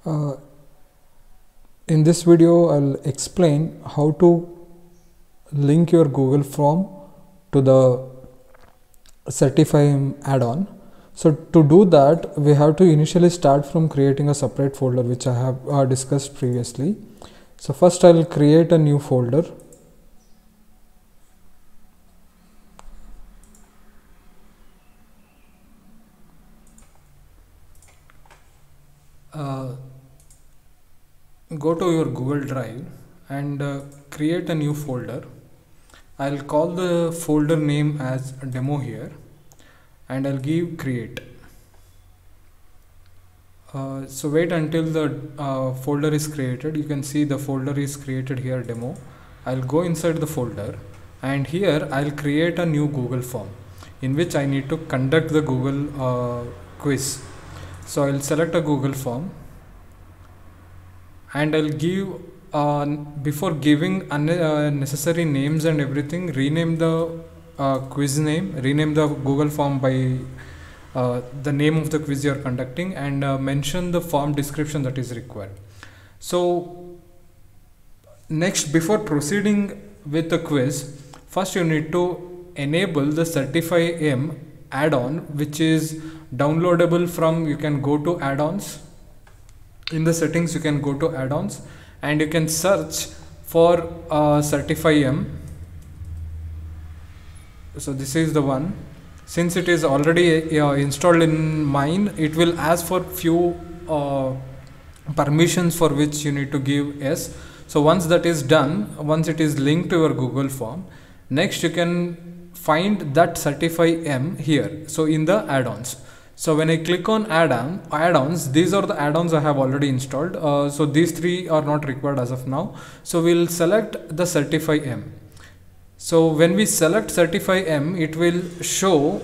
Uh, in this video, I'll explain how to link your Google Form to the Certify add-on. So to do that, we have to initially start from creating a separate folder, which I have discussed previously. So first I'll create a new folder. Go to your Google Drive and create a new folder. I'll call the folder name as demo here and I'll give create. So wait until the folder is created. You can see the folder is created here, demo. I'll go inside the folder and here I'll create a new Google form in which I need to conduct the Google quiz. So I'll select a Google form and I'll give before giving unnecessary names and everything, rename the quiz name, rename the Google form by the name of the quiz you are conducting, and mention the form description that is required. So next, before proceeding with the quiz, first you need to enable the Certify add-on, which is downloadable from, you can go to add-ons. In the settings you can go to add-ons and you can search for Certify. So this is the one. Since it is already installed in mine, it will ask for few permissions for which you need to give yes. So once that is done, once it is linked to your Google form, next you can find that Certify here. So in the add-ons. So when I click on add-ons, these are the add-ons I have already installed. So these three are not required as of now. So we'll select the Certify So when we select Certify it will show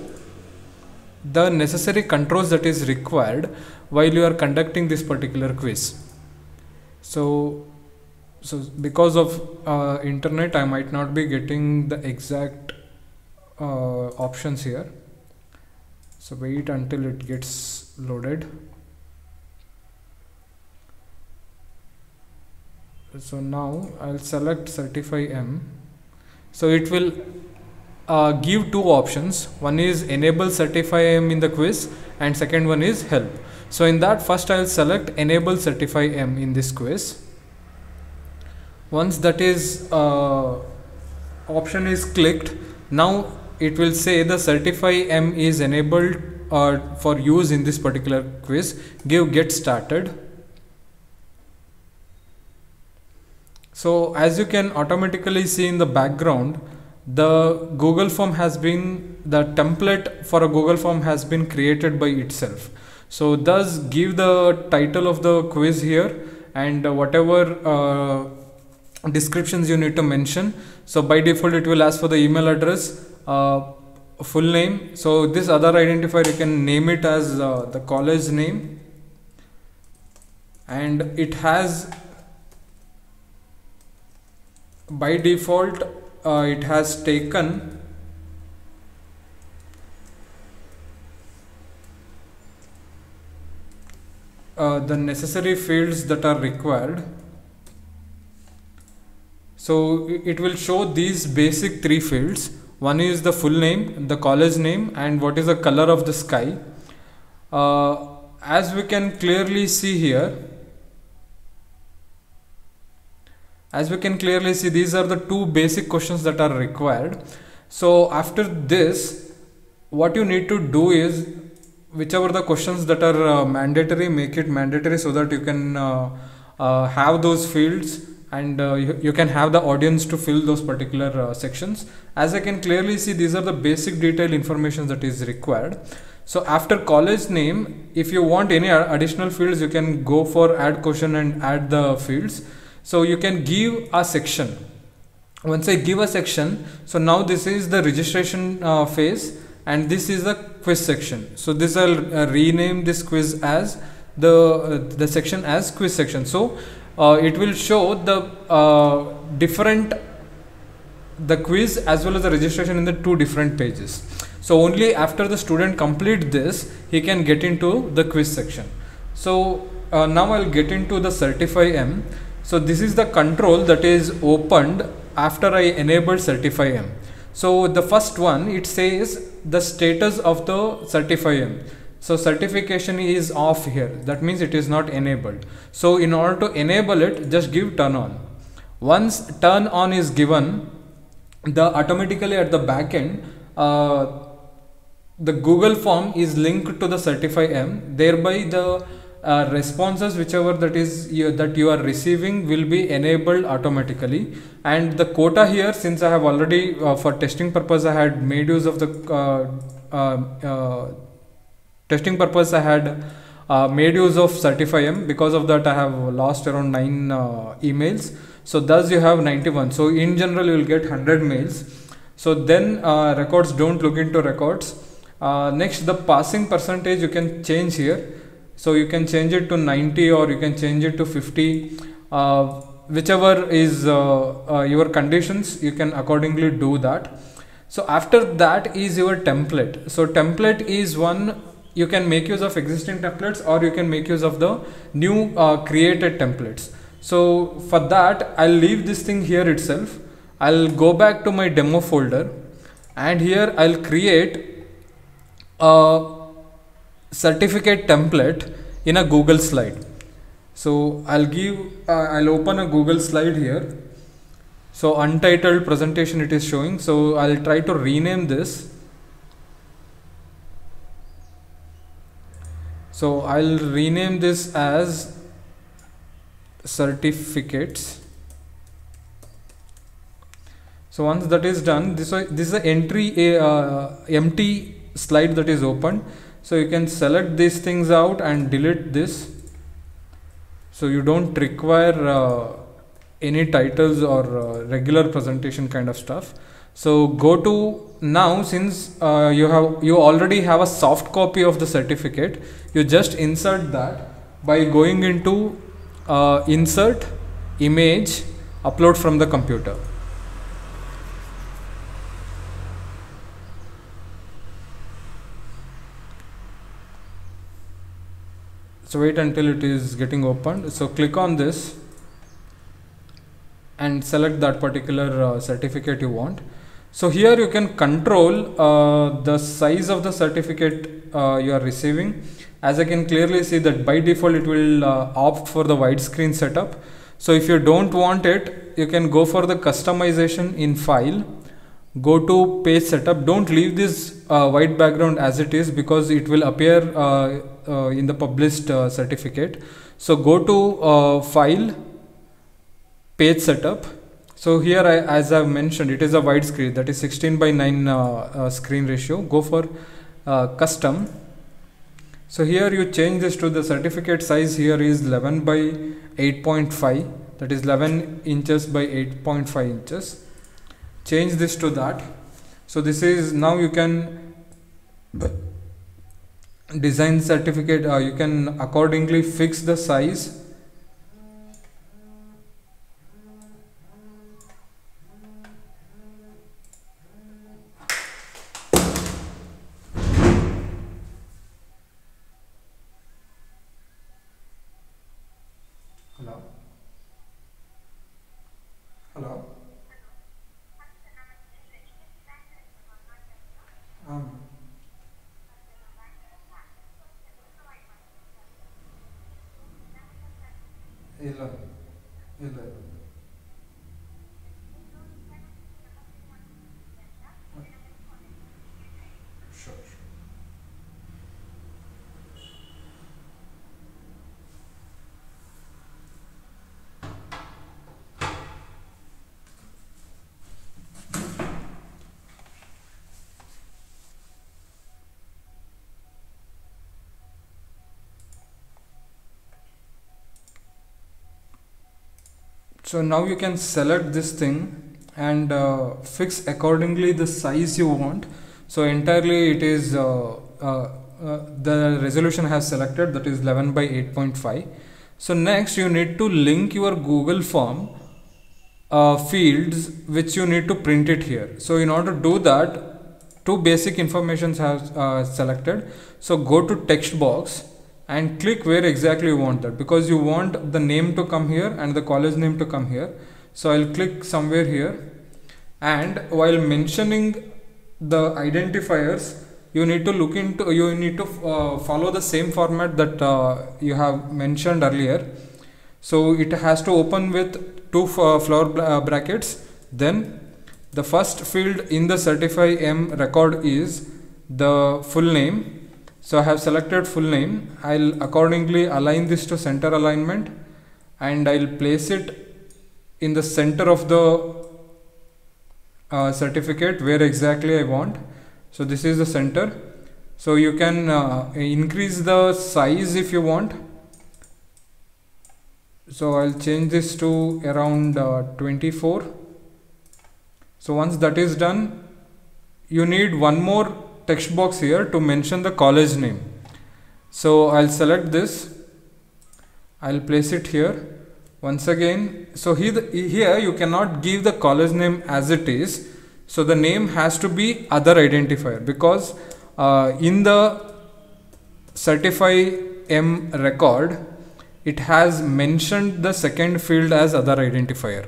the necessary controls that is required while you are conducting this particular quiz. So because of internet, I might not be getting the exact options here. So wait until it gets loaded. So now I'll select Certify So it will give two options. One is enable Certify in the quiz and second one is help. So in that, first I'll select enable Certify in this quiz. Once that is option is clicked, now it will say the Certify is enabled for use in this particular quiz. Give get started. So as you can automatically see in the background, the Google form has been, the template for a Google form has been created by itself. So thus give the title of the quiz here and whatever descriptions you need to mention. So by default it will ask for the email address, full name. So this other identifier you can name it as the college name, and it has by default it has taken the necessary fields that are required. So it will show these basic three fields. One is the full name, the college name, and what is the color of the sky. As we can clearly see here, these are the two basic questions that are required. So after this, what you need to do is, whichever the questions that are mandatory, make it mandatory so that you can have those fields and you can have the audience to fill those particular sections. As I can clearly see, these are the basic detailed information that is required. So after college name, if you want any additional fields, you can go for add question and add the fields. So you can give a section. Once I give a section, so now this is the registration phase and this is the quiz section. So this I'll rename this quiz as the section as quiz section. So it will show the the quiz as well as the registration in the two different pages. So only after the student complete this, he can get into the quiz section. So now I'll get into the Certify M. So this is the control that is opened after I enabled Certify M. So the first one, it says the status of the Certify M. So certification is off here. That means it is not enabled. So in order to enable it, just give turn on. Once turn on is given, the automatically at the back end, the Google form is linked to the Certify M. Thereby the responses whichever that you are receiving will be enabled automatically, and the quota here, since I have already for testing purpose I had made use of the testing purpose I had made use of Certify M. Because of that I have lost around 9 emails. So thus you have 91. So in general you will get 100 mails. So then records, don't look into records. Next, the passing percentage you can change here. So you can change it to 90 or you can change it to 50, whichever is your conditions, you can accordingly do that. So after that is your template. So template is one, you can make use of existing templates or you can make use of the new created templates. So for that I'll leave this thing here itself. I'll go back to my demo folder and here I'll create a certificate template in a Google slide. So I'll open a Google slide here. So untitled presentation it is showing. So I'll try to rename this. So I'll rename this as certificates. So once that is done, this is the empty slide that is opened. So you can select these things out and delete this. So you don't require any titles or regular presentation kind of stuff. So go to now, since you already have a soft copy of the certificate, you just insert that by going into insert, image, upload from the computer. So wait until it is getting opened. So click on this and select that particular certificate you want. So here you can control the size of the certificate you are receiving. As I can clearly see that by default it will opt for the widescreen setup. So if you don't want it, you can go for the customization in file, go to page setup. Don't leave this white background as it is because it will appear in the published certificate. So go to file, page setup. So here as I've mentioned, it is a wide screen, that is 16:9 screen ratio. Go for custom. So here you change this to the certificate size. Here is 11:8.5, that is 11 inches by 8.5 inches. Change this to that. So this is, now you can design certificate, you can accordingly fix the size. Hello? Hello? ಇಲ್ಲ ಇಲ್ಲ sure. So now you can select this thing and fix accordingly the size you want. So entirely it is the resolution has selected, that is 11:8.5. So next you need to link your Google form fields which you need to print it here. So in order to do that, two basic informations have selected. So go to text box and click where exactly you want that, because you want the name to come here and the college name to come here. So I'll click somewhere here, and while mentioning the identifiers, you need to follow the same format that you have mentioned earlier. So it has to open with two flower brackets. Then the first field in the Certify M record is the full name. So I have selected full name. I'll accordingly align this to center alignment, and I'll place it in the center of the certificate where exactly I want. So this is the center. So you can increase the size if you want. So I'll change this to around 24. So once that is done, you need one more text box here to mention the college name. So I'll select this, I'll place it here once again. So here you cannot give the college name as it is, so the name has to be other identifier, because in the Certify M record it has mentioned the second field as other identifier.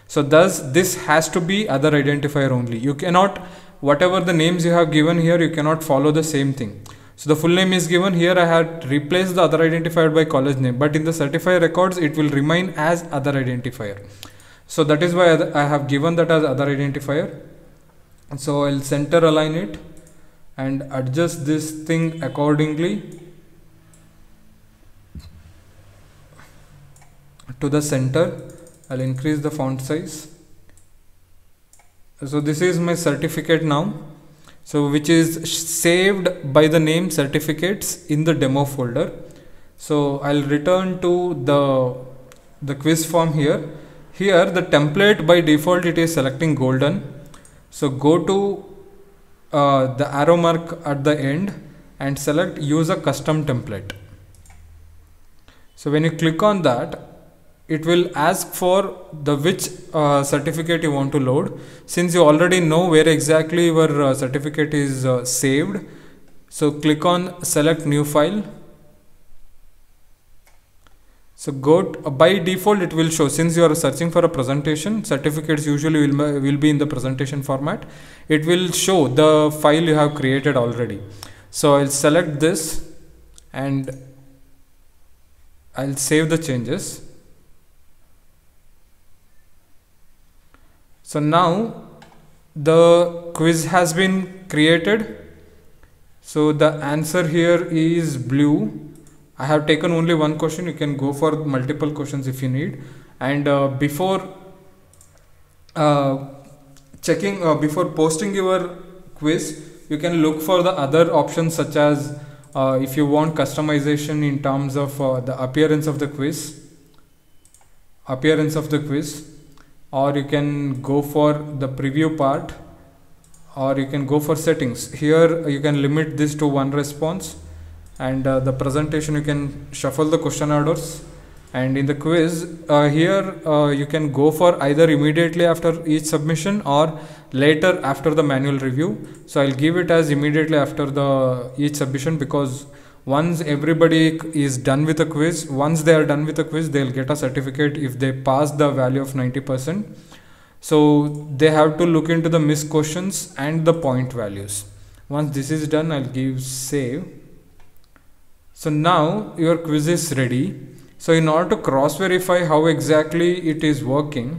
So thus this has to be other identifier only. You cannot, whatever the names you have given here, you cannot follow the same thing. So the full name is given here, I had replaced the other identifier by college name, but in the Certify records it will remain as other identifier. So that is why I have given that as other identifier. So I'll center align it and adjust this thing accordingly to the center. I'll increase the font size. So this is my certificate now, so which is saved by the name certificates in the demo folder. So I'll return to the quiz form here. Here the template by default it is selecting golden. So go to the arrow mark at the end and select use a custom template. So when you click on that, it will ask for the which certificate you want to load. Since you already know where exactly your certificate is saved, so click on select new file. So go to, by default it will show, since you are searching for a presentation, certificates usually will be in the presentation format. It will show the file you have created already. So I'll select this and I'll save the changes. So now the quiz has been created. So the answer here is blue. I have taken only one question. You can go for multiple questions if you need. And before before posting your quiz, you can look for the other options, such as if you want customization in terms of the appearance of the quiz, or you can go for the preview part, or you can go for settings. Here you can limit this to one response, and the presentation you can shuffle the question orders. And in the quiz here you can go for either immediately after each submission or later after the manual review. So I'll give it as immediately after each submission, because once everybody is done with the quiz, once they are done with the quiz, they'll get a certificate if they pass the value of 90%. So they have to look into the missed questions and the point values. Once this is done, I'll give save. So now your quiz is ready. So in order to cross verify how exactly it is working,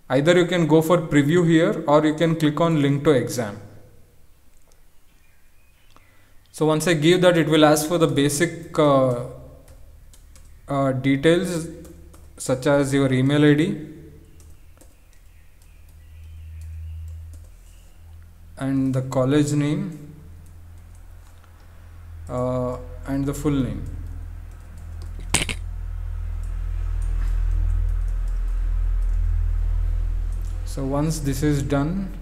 either you can go for preview here, or you can click on link to exam. So once I give that, it will ask for the basic details, such as your email ID and the college name and the full name. So once this is done,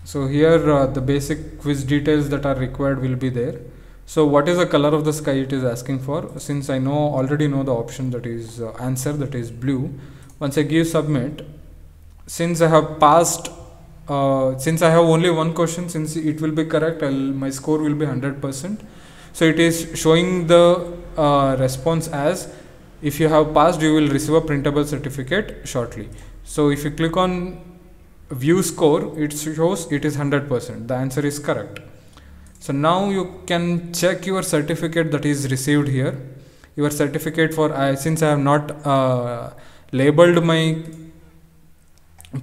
so here the basic quiz details that are required will be there. So what is the color of the sky it is asking for? Since I already know the option, that is answer, that is blue. Once I give submit, since I have passed, since I have only one question, since it will be correct, my score will be 100%. So it is showing the response as, if you have passed, you will receive a printable certificate shortly. So if you click on view score, it shows it is 100%. The answer is correct. So now you can check your certificate that is received here. Your certificate for, since I have not labeled my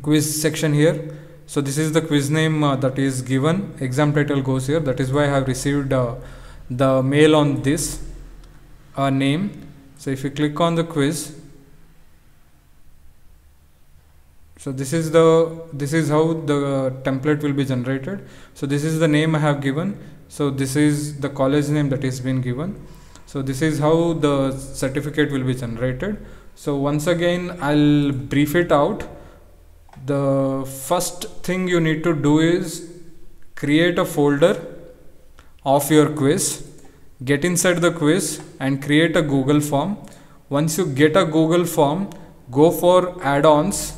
quiz section here, so this is the quiz name that is given, exam title goes here. That is why I have received the mail on this name. So if you click on the quiz, so this is how the template will be generated. So this is the name I have given. So this is the college name that is been given. So this is how the certificate will be generated. So once again, I'll brief it out. The first thing you need to do is create a folder of your quiz, get inside the quiz and create a Google form. Once you get a Google form, go for add-ons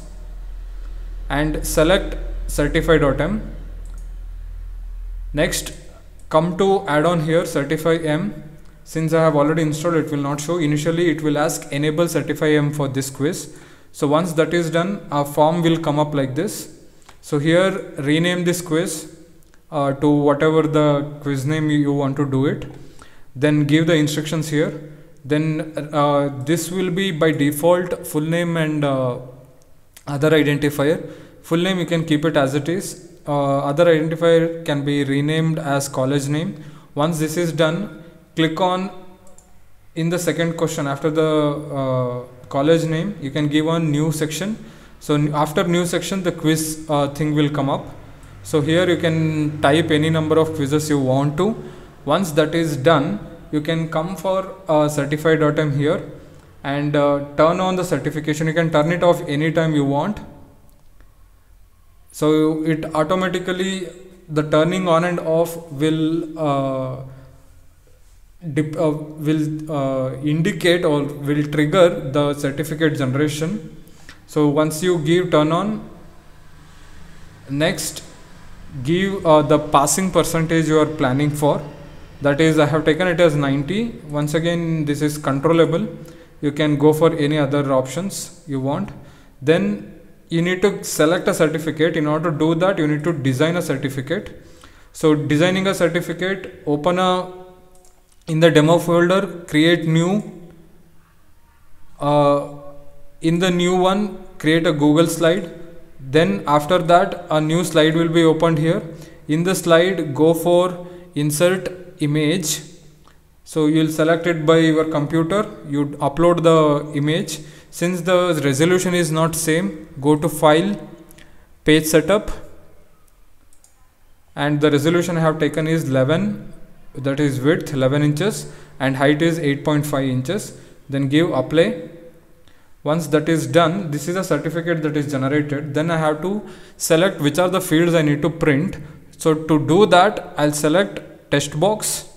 and select certify.m. Next, come to add-on here, certify.m. Since I have already installed, it will not show. Initially it will ask enable certify.m for this quiz. So once that is done, a form will come up like this. So here rename this quiz to whatever the quiz name you want to do it. Then give the instructions here. Then this will be by default full name and other identifier. Full name you can keep it as it is. Other identifier can be renamed as college name. Once this is done, click on in the second question after the college name, you can give on new section. So after new section, the quiz thing will come up. So here you can type any number of quizzes you want to. Once that is done, you can come for certify.m here and turn on the certification. You can turn it off anytime you want. So it automatically, the turning on and off will indicate or will trigger the certificate generation. So once you give turn on, next give the passing percentage you are planning for. That is, I have taken it as 90. Once again, this is controllable. You can go for any other options you want. Then you need to select a certificate. In order to do that, you need to design a certificate. So designing a certificate, open in the demo folder, create new. In the new one, create a Google slide. Then after that, a new slide will be opened here. In the slide, go for insert image. So you'll select it by your computer. You upload the image. Since the resolution is not same, go to file, page setup, and the resolution I have taken is 11, that is width 11 inches and height is 8.5 inches. Then give apply. Once that is done, this is a certificate that is generated. Then I have to select which are the fields I need to print. So to do that, I'll select text box.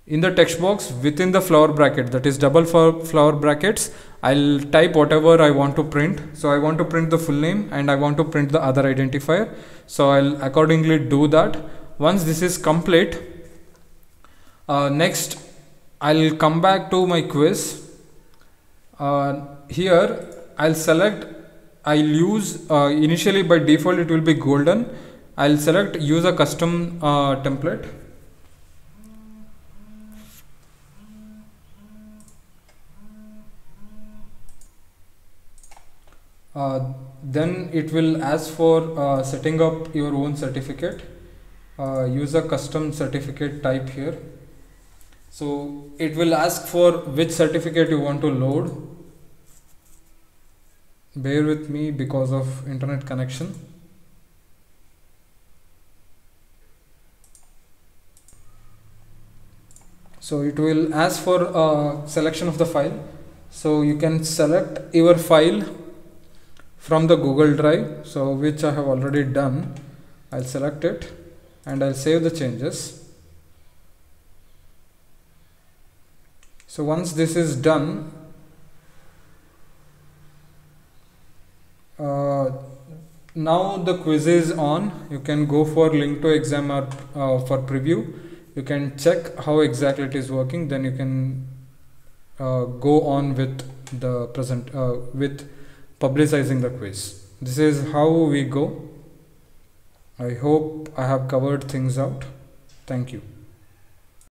In the text box, within the flower bracket, that is double flower brackets, I'll type whatever I want to print. So I want to print the full name and I want to print the other identifier. So I'll accordingly do that. Once this is complete, next I'll come back to my quiz. Here I'll select, I'll use initially by default it will be golden. I'll select use a custom template. Then it will ask for setting up your own certificate. Use a custom certificate type here. So it will ask for which certificate you want to load. Bear with me because of internet connection. So it will ask for a selection of the file. So you can select your file from the Google Drive, so which I have already done. I'll select it and I'll save the changes. So once this is done, now the quiz is on. You can go for link to exam or for preview. you can check how exactly it is working, then you can go on with the present with publicizing the quiz. This is how we go. I hope I have covered things out. Thank you.